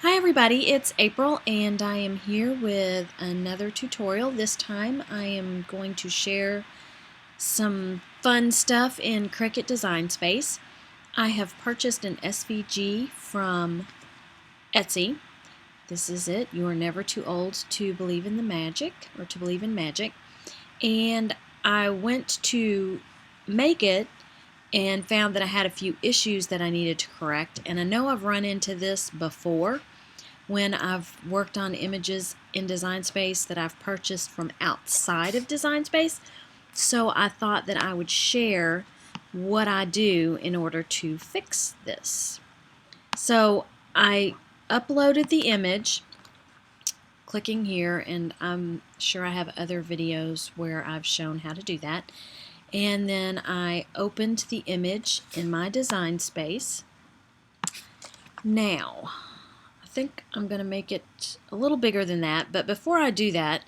Hi everybody, it's April and I am here with another tutorial. This time I am going to share some fun stuff in Cricut Design Space. I have purchased an SVG from Etsy. This is it. You are never too old to believe in the magic or to believe in magic. And I went to make it and found that I had a few issues that I needed to correct. And I know I've run into this before when I've worked on images in Design Space that I've purchased from outside of Design Space. So I thought that I would share what I do in order to fix this. So I uploaded the image, clicking here, and I'm sure I have other videos where I've shown how to do that. And then I opened the image in my Design Space. Now, I think I'm going to make it a little bigger than that, but before I do that,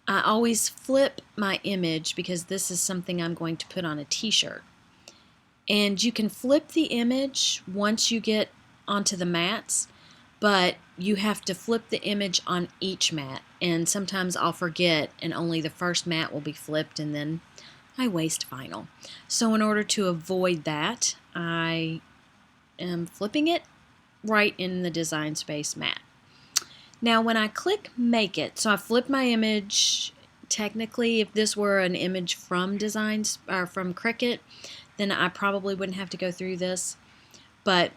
I always flip my image because this is something I'm going to put on a t-shirt. And you can flip the image once you get onto the mats, but you have to flip the image on each mat, and sometimes I'll forget and only the first mat will be flipped and then I waste vinyl. So in order to avoid that, I am flipping it right in the Design Space mat. Now when I click Make It, so I flip my image. Technically, if this were an image from from Cricut, then I probably wouldn't have to go through this. But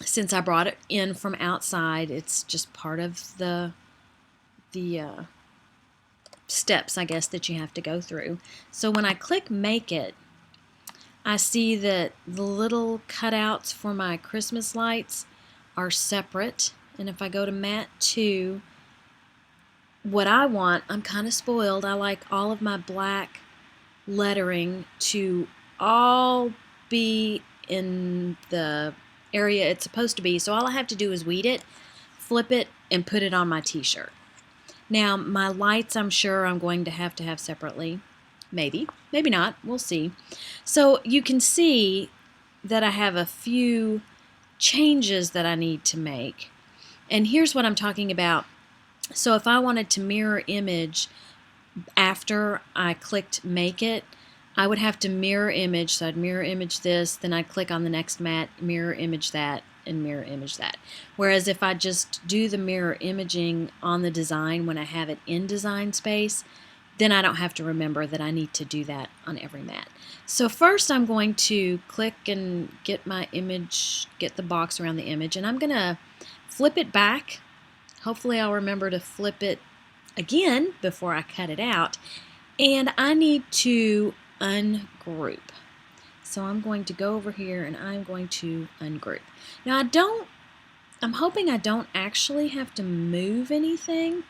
since I brought it in from outside, it's just part of the steps, I guess, that you have to go through. So when I click Make It, I see that the little cutouts for my Christmas lights are separate. And if I go to mat 2, what I want, I'm kind of spoiled. I like all of my black lettering to all be in the area it's supposed to be. So all I have to do is weed it, flip it, and put it on my t-shirt. Now my lights, I'm sure I'm going to have separately. Maybe, maybe not, we'll see. So you can see that I have a few changes that I need to make. And here's what I'm talking about. So if I wanted to mirror image after I clicked Make It, I would have to mirror image. So I'd mirror image this, then I'd click on the next mat, mirror image that, and mirror image that. Whereas if I just do the mirror imaging on the design when I have it in Design Space, then I don't have to remember that I need to do that on every mat. So first I'm going to click and get my image, get the box around the image, and I'm going to flip it back. Hopefully I'll remember to flip it again before I cut it out. And I need to ungroup. So I'm going to go over here and I'm going to ungroup. Now I'm hoping I don't actually have to move anything,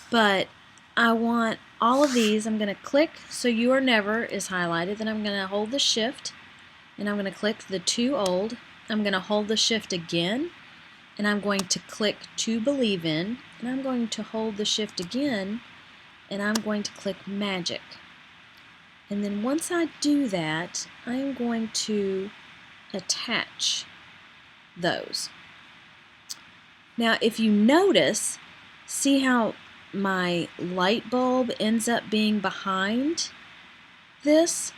but I want all of these. I'm going to click so You Are Never is highlighted. Then I'm going to hold the shift and I'm going to click the To Old. I'm going to hold the shift again and I'm going to click To Believe In, and I'm going to hold the shift again and I'm going to click Magic. And then once I do that, I'm going to attach those. Now if you notice, see how my light bulb ends up being behind this?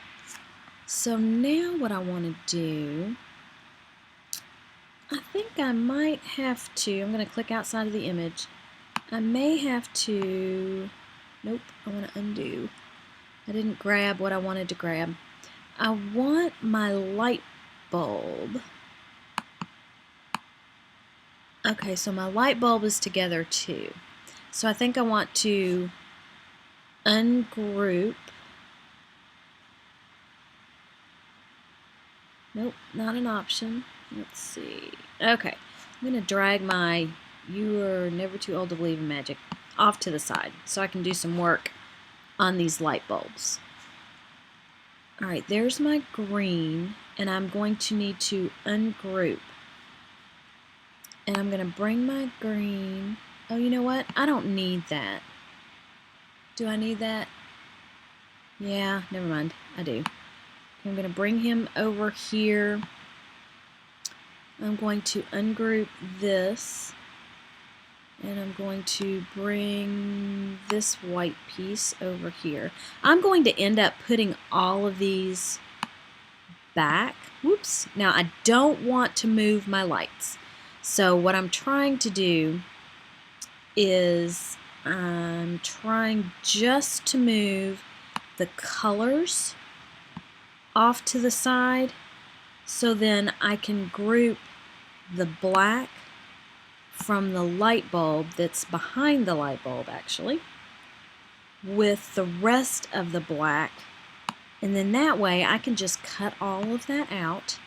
So now what I want to do, I think I might have to, I'm going to click outside of the image. I may have to, nope, I want to undo. I didn't grab what I wanted to grab. I want my light bulb. Okay, so my light bulb is together too. So I think I want to ungroup. Nope, not an option. Let's see. Okay, I'm going to drag my You Are Never Too Old to Believe in Magic off to the side so I can do some work on these light bulbs. Alright, there's my green, and I'm going to need to ungroup. And I'm going to bring my green. Oh, you know what? I don't need that. Do I need that? Yeah, never mind. I do. I'm going to bring him over here. I'm going to ungroup this, and I'm going to bring this white piece over here. I'm going to end up putting all of these back. Whoops. Now I don't want to move my lights. So what I'm trying to do is I'm trying just to move the colors off to the side, so then I can group the black from the light bulb that's behind the light bulb actually with the rest of the black, and then that way I can just cut all of that out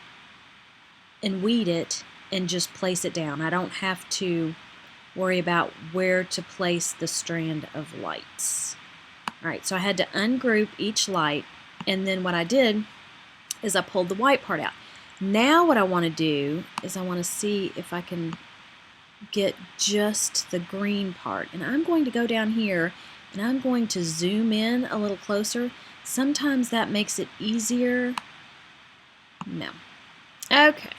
and weed it and just place it down. I don't have to worry about where to place the strand of lights. Alright, so I had to ungroup each light, and then what I did is I pulled the white part out. Now what I want to do is I want to see if I can get just the green part. And I'm going to go down here and I'm going to zoom in a little closer. Sometimes that makes it easier. No. Okay.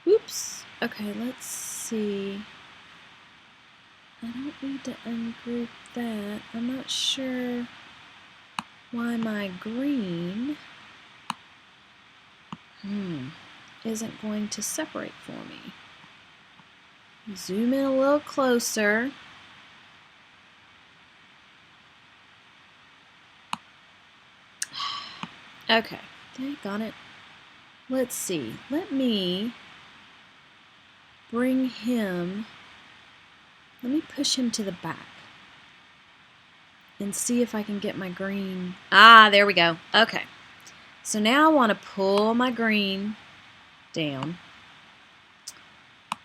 Oops. Okay, let's see. I don't need to ungroup that. I'm not sure why my green isn't going to separate for me. Zoom in a little closer. Okay, dang it. Let's see. Let me bring him, let me push him to the back and see if I can get my green. Ah, there we go. Okay. So now I want to pull my green down.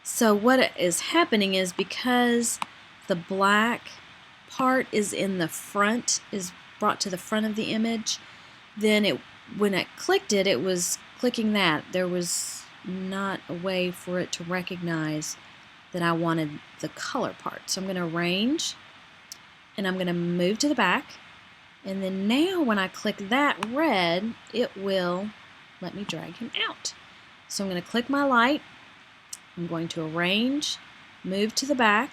So what is happening is, because the black part is in the front, is brought to the front of the image, then when I clicked it, it was clicking that. There was not a way for it to recognize that I wanted the color part. So I'm going to arrange, and I'm going to move to the back, and then now when I click that red, it will let me drag him out. So I'm going to click my light, I'm going to arrange, move to the back,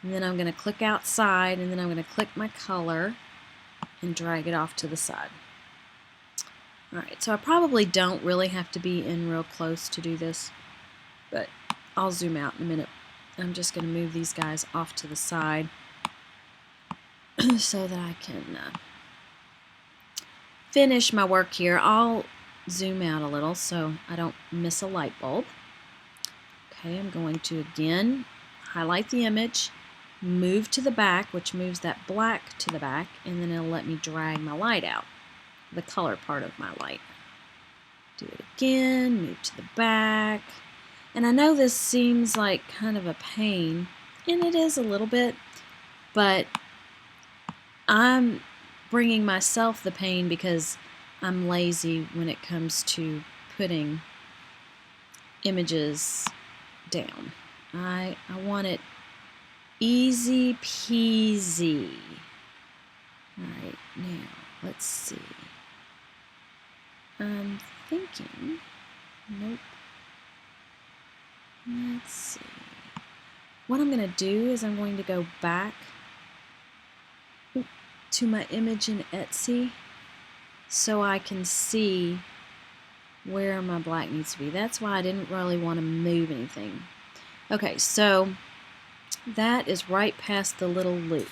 and then I'm going to click outside, and then I'm going to click my color and drag it off to the side. Alright, so I probably don't really have to be in real close to do this, but I'll zoom out in a minute. I'm just going to move these guys off to the side so that I can finish my work here. I'll zoom out a little so I don't miss a light bulb. Okay, I'm going to again highlight the image, move to the back, which moves that black to the back, and then it'll let me drag my light out, the color part of my light. Do it again, move to the back. And I know this seems like kind of a pain, and it is a little bit, but I'm bringing myself the pain because I'm lazy when it comes to putting images down. I want it easy peasy. Alright, now let's see. I'm thinking, nope. Let's see. What I'm going to do is I'm going to go back to my image in Etsy so I can see where my black needs to be. That's why I didn't really want to move anything. Okay, so that is right past the little loop.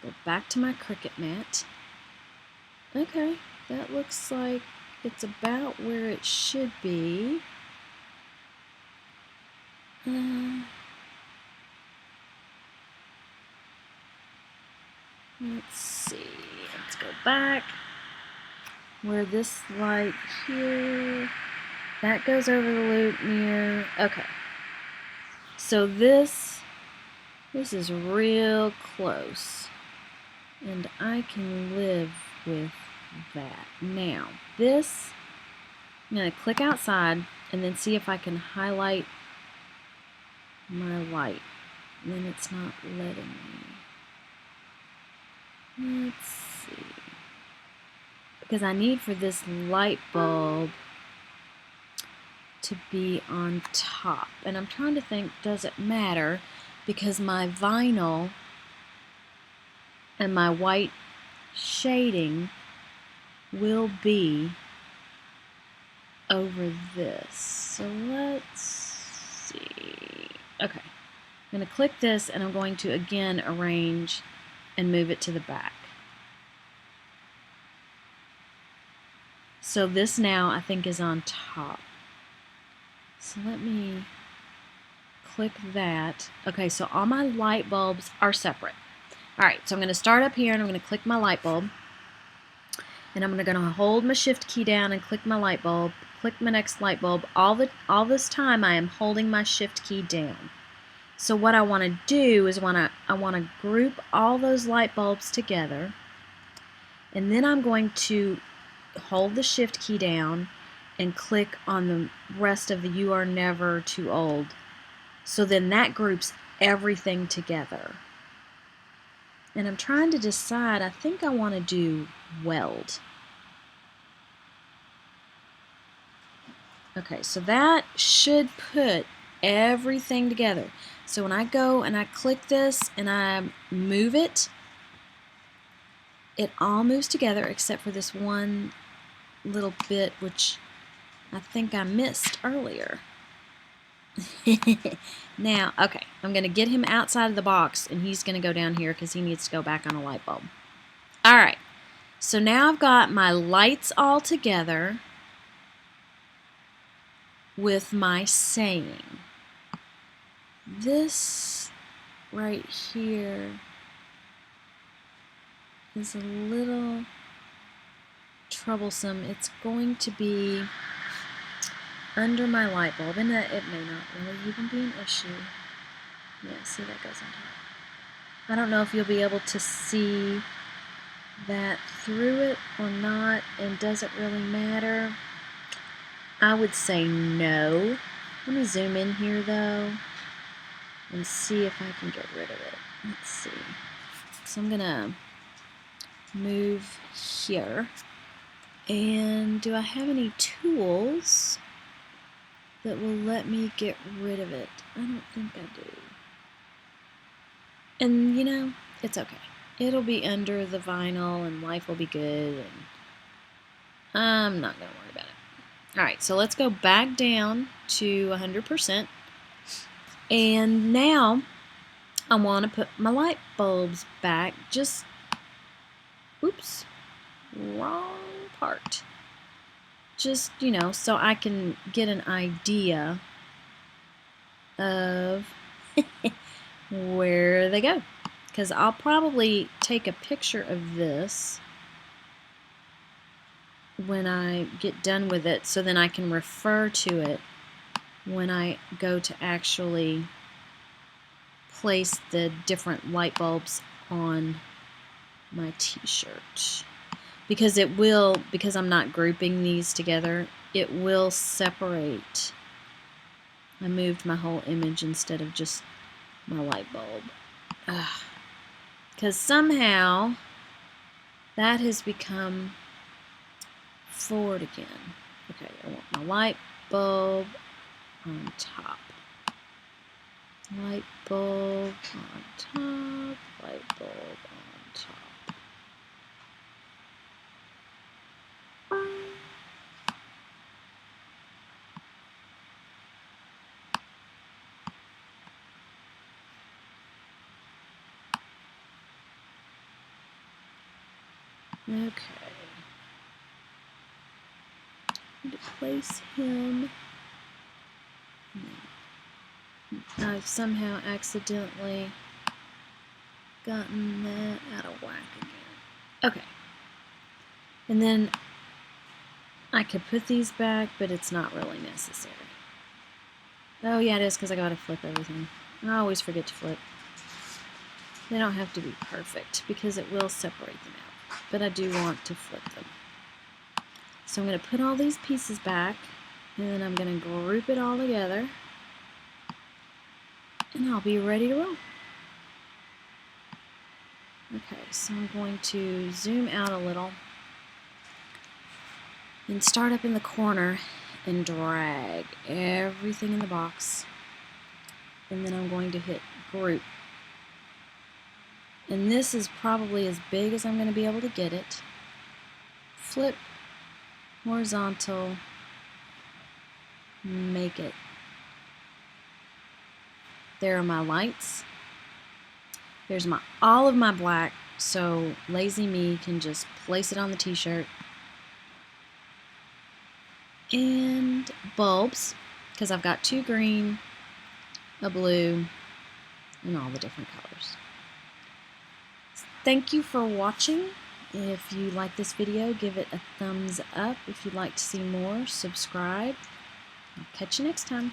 Go back to my Cricut mat. Okay, that looks like it's about where it should be. Let's see. Let's go back. Where this light here, that goes over the loop near. Okay. So this is real close, and I can live with that. Now this, I'm going to click outside and then see if I can highlight my light. And then it's not letting me. Let's see. Because I need for this light bulb to be on top. And I'm trying to think, does it matter? Because my vinyl and my white shading will be over this. So let's see. Okay, I'm going to click this and I'm going to again arrange and move it to the back. So this now I think is on top. So let me click that. Okay, so all my light bulbs are separate. Alright, so I'm going to start up here and I'm going to click my light bulb. And I'm going to hold my shift key down and click my light bulb, click my next light bulb. All this time I am holding my shift key down. So what I want to do is I want to group all those light bulbs together, and then I'm going to hold the shift key down and click on the rest of the You Are Never Too Old. So then that groups everything together. And I'm trying to decide, I think I want to do weld. Okay, so that should put everything together. So when I go and I click this and I move it, it all moves together except for this one little bit which I think I missed earlier. Now, okay, I'm going to get him outside of the box and he's going to go down here because he needs to go back on a light bulb. Alright, so now I've got my lights all together with my saying. This right here is a little troublesome. It's going to be under my light bulb, and it may not really even be an issue. Yeah, see, that goes on top. I don't know if you'll be able to see that through it or not, and does it really matter? I would say no. Let me zoom in here though and see if I can get rid of it. Let's see. So I'm gonna move here. And do I have any tools that will let me get rid of it? I don't think I do. And you know, it's okay. It'll be under the vinyl and life will be good, and I'm not gonna worry about it. Alright, so let's go back down to 100%. And now I want to put my light bulbs back. Just, oops, wrong part. Just, you know, so I can get an idea of where they go. Because I'll probably take a picture of this when I get done with it, so then I can refer to it when I go to actually place the different light bulbs on my t-shirt. Because it will, because I'm not grouping these together, it will separate. I moved my whole image instead of just my light bulb. Because somehow that has become forward again. Okay, I want my light bulb on top. Light bulb on top. Light bulb on top. Okay. To place him. I've somehow accidentally gotten that out of whack again. Okay. And then I could put these back, but it's not really necessary. Oh yeah, it is because I gotta flip everything. I always forget to flip. They don't have to be perfect because it will separate them out, but I do want to flip them. So I'm going to put all these pieces back, and then I'm going to group it all together, and I'll be ready to roll. Okay, so I'm going to zoom out a little and start up in the corner, and drag everything in the box. And then I'm going to hit group. And this is probably as big as I'm going to be able to get it. Flip, horizontal, make it. There are my lights. There's all of my black, so lazy me can just place it on the t-shirt. And bulbs, because I've got 2 green, a blue, and all the different colors. Thank you for watching. If you like this video, give it a thumbs up. If you'd like to see more, subscribe. I'll catch you next time.